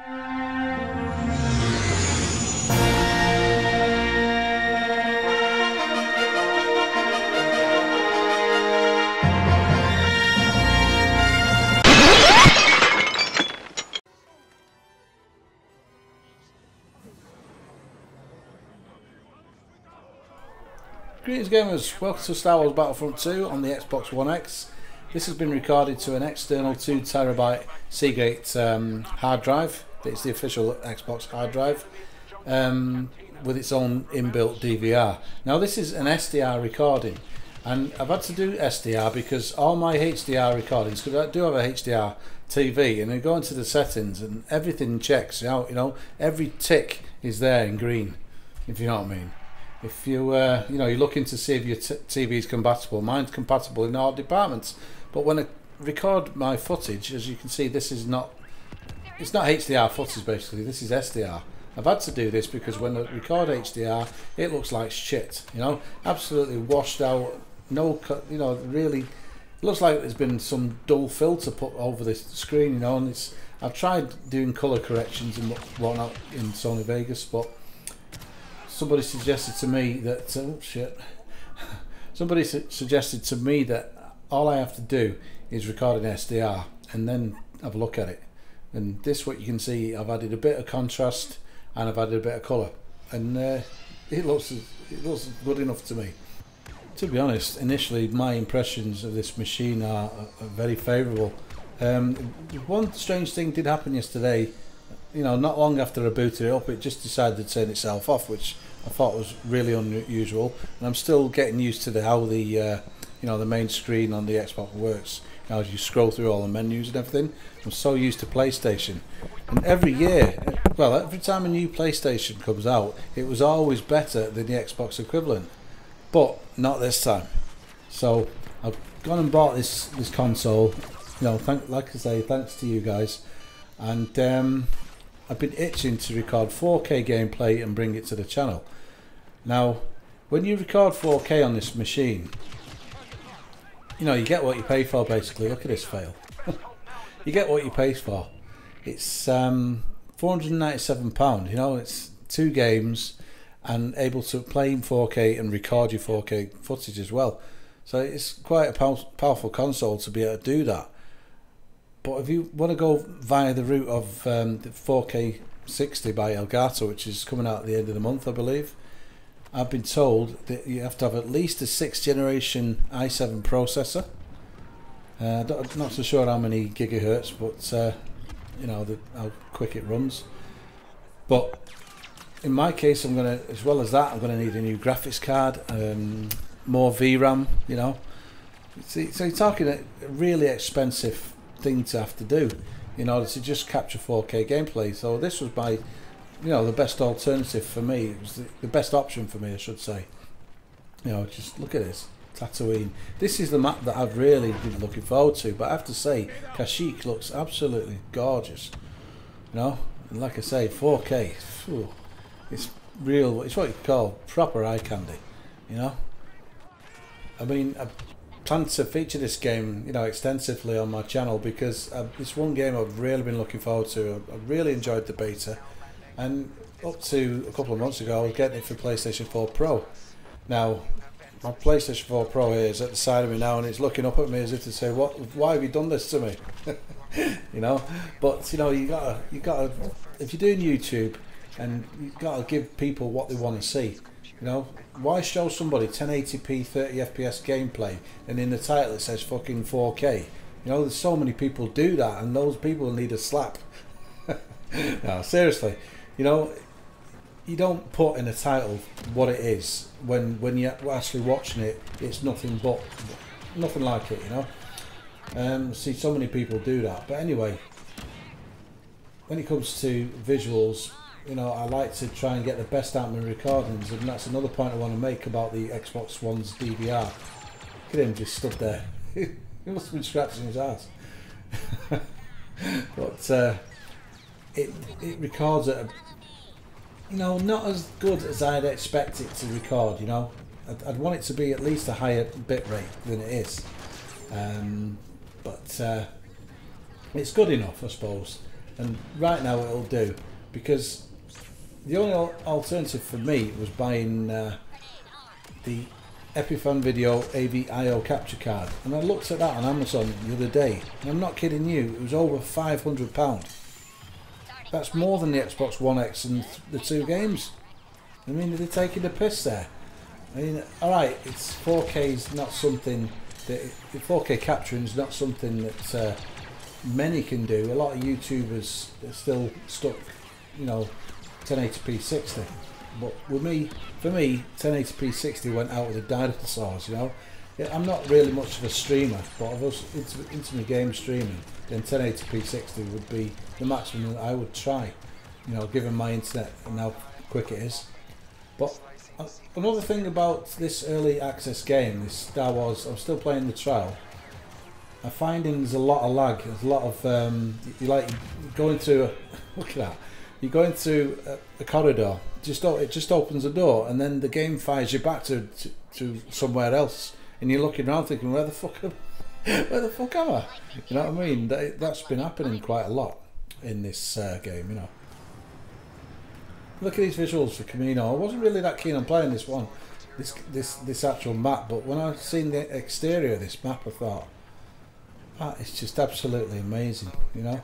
Greetings gamers, welcome to Star Wars Battlefront 2 on the Xbox One X. This has been recorded to an external 2TB Seagate hard drive. It's the official Xbox hard drive with its own inbuilt DVR. Now this is an SDR recording, and I've had to do SDR because all my HDR recordings, because I do have a HDR TV, and I go into the settings and everything checks out, you know, every tick is there in green, if you know what I mean. If you you're looking to see if your TV is compatible, mine's compatible in all departments. But when I record my footage, as you can see, this is not, it's not HDR footage basically. This is SDR. I've had to do this because when I record HDR, it looks like shit. You know, absolutely washed out. No, you know, really, it looks like there's been some dull filter put over this screen. You know, and it's. I've tried doing color corrections and whatnot in Sony Vegas, but somebody suggested to me that somebody suggested to me that all I have to do is record an SDR and then have a look at it. And this, what you can see, I've added a bit of contrast and I've added a bit of colour, and it looks good enough to me. To be honest, initially my impressions of this machine are very favourable. One strange thing did happen yesterday. You know, not long after I booted it up, it just decided to turn itself off, which I thought was really unusual. And I'm still getting used to how the you know, the main screen on the Xbox works. You know, as you scroll through all the menus and everything. I'm so used to PlayStation, and every year, well, every time a new PlayStation comes out, it was always better than the Xbox equivalent, but not this time. So I've gone and bought this console. You know, like I say, thanks to you guys, and I've been itching to record 4K gameplay and bring it to the channel. Now, when you record 4K on this machine, you know, you get what you pay for basically. Look at this fail. You get what you pay for. It's £497, you know, it's 2 games and able to play in 4K and record your 4K footage as well. So it's quite a powerful console to be able to do that. But if you want to go via the route of the 4K 60 by Elgato, which is coming out at the end of the month, I believe, I've been told that you have to have at least a 6th generation i7 processor. I'm not so sure how many gigahertz, but you know, how quick it runs. But in my case, I'm gonna, as well as that, I'm gonna need a new graphics card, more VRAM. You know, so you're talking a really expensive thing to have to do in order to just capture 4K gameplay. So this was my, you know, the best alternative for me. It was the best option for me, I should say. You know, just look at this, Tatooine. This is the map that I've really been looking forward to, but I have to say, Kashyyyk looks absolutely gorgeous. You know, and like I say, 4K, phew, it's real, it's what you call proper eye candy, you know. I mean, I plan to feature this game, you know, extensively on my channel because it's one game I've really been looking forward to. I've really enjoyed the beta, and up to a couple of months ago I was getting it for PlayStation 4 Pro. Now my PlayStation 4 Pro here is at the side of me now, and it's looking up at me as if to say, "What? Why have you done this to me?" You know. But you know, you gotta, if you're doing YouTube, and you gotta give people what they want to see. You know, why show somebody 1080p 30 FPS gameplay and in the title it says fucking 4K? You know, there's so many people do that, and those people need a slap. No, seriously, you know, you don't put in a title what it is when you're actually watching it. It's nothing like it, you know. See, so many people do that. But anyway, when it comes to visuals, you know, I like to try and get the best out of my recordings, and that's another point I want to make about the Xbox One's DVR. Look at him just stood there. He must have been scratching his ass. But it records at a, you know, not as good as I'd expect it to record. You know, I'd want it to be at least a higher bit rate than it is, but it's good enough, I suppose. and right now it'll do, because the only alternative for me was buying the Epiphan Video AV/IO capture card, and I looked at that on Amazon the other day, and I'm not kidding you, it was over £500. That's more than the Xbox One X and the two games. I mean, they're taking the piss there. I mean, alright, it's 4K is not something that 4K capturing is not something that many can do. A lot of YouTubers are still stuck, you know, 1080p 60. But with me, for me, 1080p 60 went out with the dinosaurs, you know. I'm not really much of a streamer, but if I was into my game streaming, then 1080p 60 would be the maximum that I would try, you know, given my internet and how quick it is. But another thing about this early access game, this Star Wars, I'm still playing the trial. I'm finding there's a lot of lag. There's a lot of you like going through. Look at that. You're going through a corridor. It just opens the door, and then the game fires you back to somewhere else, and you're looking around thinking, where the fuck am I? You know what I mean? That's been happening quite a lot in this game, you know. Look at these visuals for Camino. I wasn't really that keen on playing this one, this actual map, but when I seen the exterior of this map, I thought, it's just absolutely amazing, you know.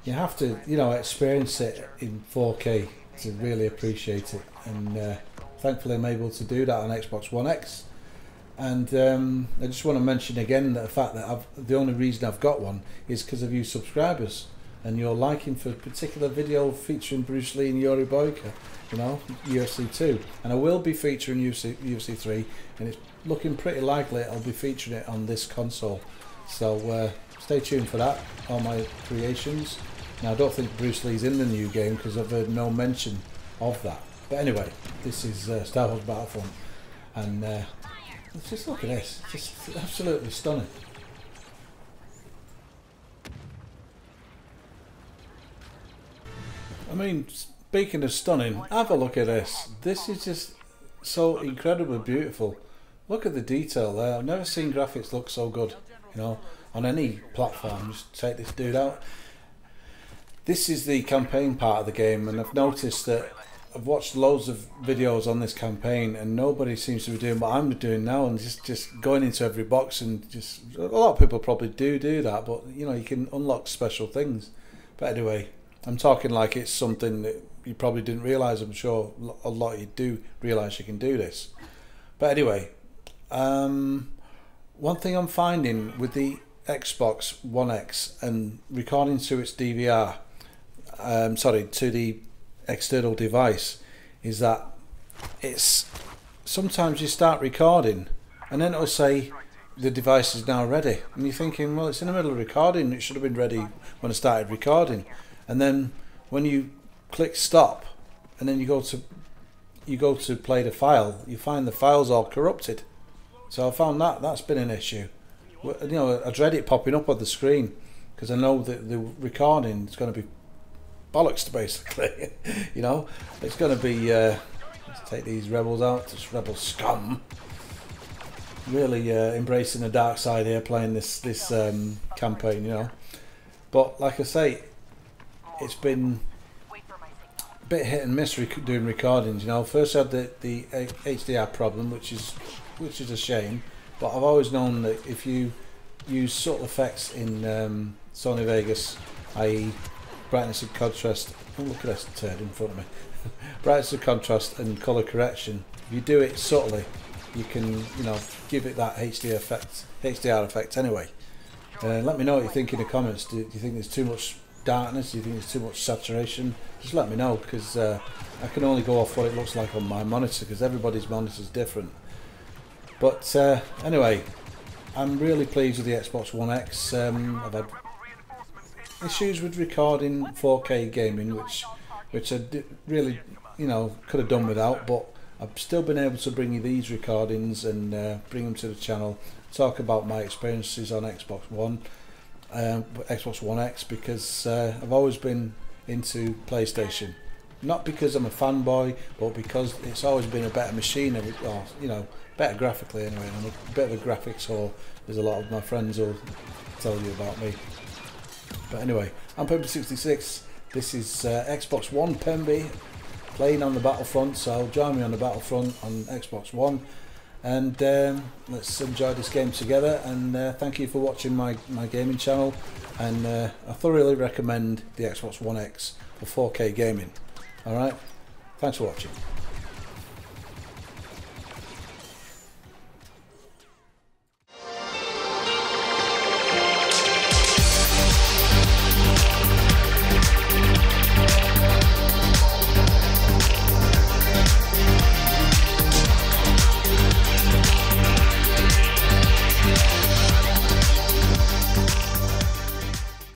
You have to, you know, experience it in 4K to really appreciate it, and thankfully I'm able to do that on Xbox One X. And I just want to mention again the fact that the only reason I've got one is because of you subscribers and your liking for a particular video featuring Bruce Lee and Yuri Boyka, you know, UFC 2. And I will be featuring UFC 3, and it's looking pretty likely I'll be featuring it on this console. So stay tuned for that, all my creations. Now I don't think Bruce Lee's in the new game because I've heard no mention of that. But anyway, this is Star Wars Battlefront, and just look at this, just absolutely stunning. I mean, speaking of stunning, have a look at this. This is just so incredibly beautiful. Look at the detail there. I've never seen graphics look so good, you know, on any platform. Just take this dude out. This is the campaign part of the game, and I've noticed that I've watched loads of videos on this campaign, and nobody seems to be doing what I'm doing now, and just going into every box, and just a lot of people probably do that, but you know, you can unlock special things. But anyway, I'm talking like it's something that you probably didn't realise. I'm sure a lot of you do realise you can do this. But anyway, one thing I'm finding with the Xbox One X and recording to its DVR, to the external device, is that it's sometimes you start recording and then it'll say the device is now ready, and you're thinking, well, it's in the middle of recording, it should have been ready when I started recording. And then when you click stop and then you go to play the file, you find the file's all corrupted. So I found that's been an issue. You know, I dread it popping up on the screen because I know that the recording is going to be bollocks, basically. You know, it's going to be let's take these rebels out, this rebel scum. Really embracing the dark side here, playing this campaign, you know. But like I say, it's been a bit hit and miss doing recordings, you know. First I had the HDR problem, which is a shame, but I've always known that if you use subtle effects in Sony Vegas, i.e. brightness and contrast, oh, look at this turd in front of me, brightness and contrast and colour correction, if you do it subtly, you can, you know, give it that HDR effect anyway. Let me know what you think in the comments. Do you think there's too much darkness? Do you think there's too much saturation? Just let me know, because I can only go off what it looks like on my monitor, because everybody's monitor is different. But anyway, I'm really pleased with the Xbox One X. I've had issues with recording 4K gaming, which I really, you know, could have done without, but I've still been able to bring you these recordings and bring them to the channel, talk about my experiences on Xbox One X, because I've always been into PlayStation. Not because I'm a fanboy, but because it's always been a better machine, or, you know, better graphically anyway. I'm a bit of a graphics whore, as a lot of my friends will tell you about me. But anyway, I'm Pemby66. This is Xbox One Pemby playing on the Battlefront, so join me on the Battlefront on Xbox One, and let's enjoy this game together. And thank you for watching my gaming channel, and I thoroughly recommend the Xbox One X for 4K gaming. Alright, thanks for watching.